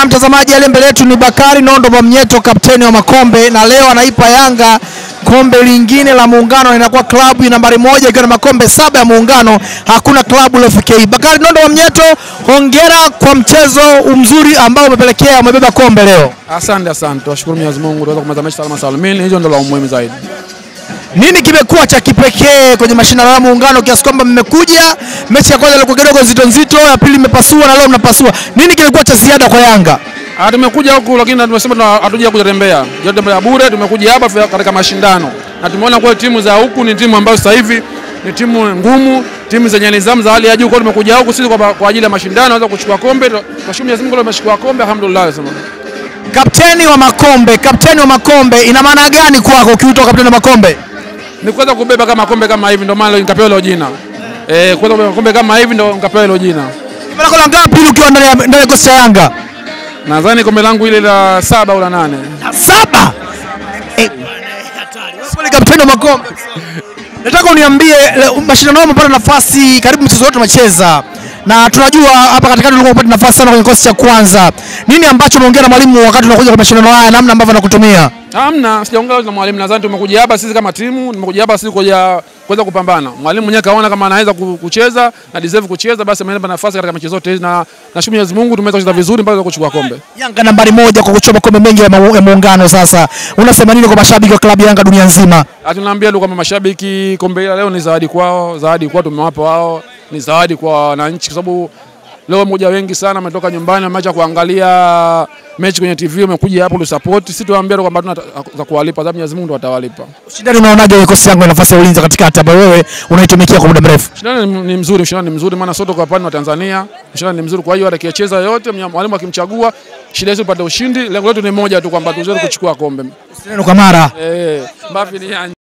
Bwana mtazamaji, ale mbele yetu ni Bakari Nondo Mwamnyeto, kapteni wa Makombe, na leo anaipa Yanga kombe lingine la Muungano. Inakuwa klabu nambari 1 ikiwa na makombe 7 ya Muungano. Hakuna klabu iliyofikia. Bakari Nondo Mwamnyeto, hongera kwa mchezo mzuri ambao umepelekea umebeba kombe leo. Asante. Tunashukuru Mwenyezi Mungu tuweza kumaliza mechi salama salimini. Hiyo ndio la muhimu zaidi. Nini kimekuwa cha kipekee kwenye mashindano ya Muungano kiasi kwamba mmekuja mechi ya kwanza ilikuwa kidogo nzito, ya pili mmepasua na leo mnapasua? Nini kilikuwa cha ziada kwa Yanga? Tumekuja huku lakini tumesema hatuja kutembea. Tembea bure, tumekuja hapa katika mashindano. Na tumeona kwa timu za huku ni timu ambayo sasa hivi ni timu ngumu, timu zenye nidhamu za hali ya juu. Kwa tumekuja huku sisi kwa ajili ya mashindano, naweza kuchukua kombe. Tunashukuru Mwenyezi Mungu leo tumechukua kombe, alhamdulillah. Kapteni wa Makombe ina maana gani kwako ukiitwa kapteni wa Makombe? Ni kuweza kubeba kama kombe kama hivi, ndio maana nikapewa hilo jina. Kuweza kubeba kombe kama hivi ndio nikapewa hilo jina. Kombe lako la ngapi ukiwa ndani ya kikosi cha Yanga? Nadhani kombe langu ile la 7 au la 8. 7? Wewe kapteni wa Makombe. Nataka uniambie mashindano umepata nafasi karibu mchezo wote umecheza. Na tunajua hapa katikati ulikuwa unapata nafasi sana kwenye kikosi cha kwanza. Nini ambacho umeongea na mwalimu wakati unakuja kwa mashindano haya, namna ambavyo anakutumia? Hamna, sijaongea na mwalimu. Nadhani tumekuja hapa sisi kama timu, nimekuja hapa sisi kuweza kupambana. Mwalimu mwenyewe kaona kama anaweza kucheza na deserve kucheza, basi amenipa nafasi katika mechi zote hizi, na nashukuru Mwenyezi Mungu tumeweza kucheza vizuri mpaka kuchukua kombe. Yanga nambari 1 kwa kuchukua kombe mengi ya Muungano. Sasa unasema nini kwa mashabiki wa klabu Yanga dunia nzima? Tunaambia tu kama mashabiki, kombe leo ni zawadi kwao, tumewapa wao, ni zawadi kwa wananchi kwa sababu leo mmoja wengi sana wametoka nyumbani wameacha kuangalia mechi kwenye TV, wamekuja hapo kusupport. Sisi tuwaambia kwamba tunataka kuwalipa, sababu Mwenyezi Mungu ndo atawalipa. Ushindani unaonaje kwa kikosi Yanga nafasi ya ulinzi katikati ambayo wewe unaitumikia kwa muda mrefu? Ushindani ni mzuri maana sote kwa upande wa Tanzania. Ushindani ni mzuri, kwa hiyo atakayecheza yote mwalimu akimchagua, shida yetu tupate ushindi. Lengo letu ni moja tu kwamba tuweze kuchukua kombe. Ushindani kwa mara. Mbavi ni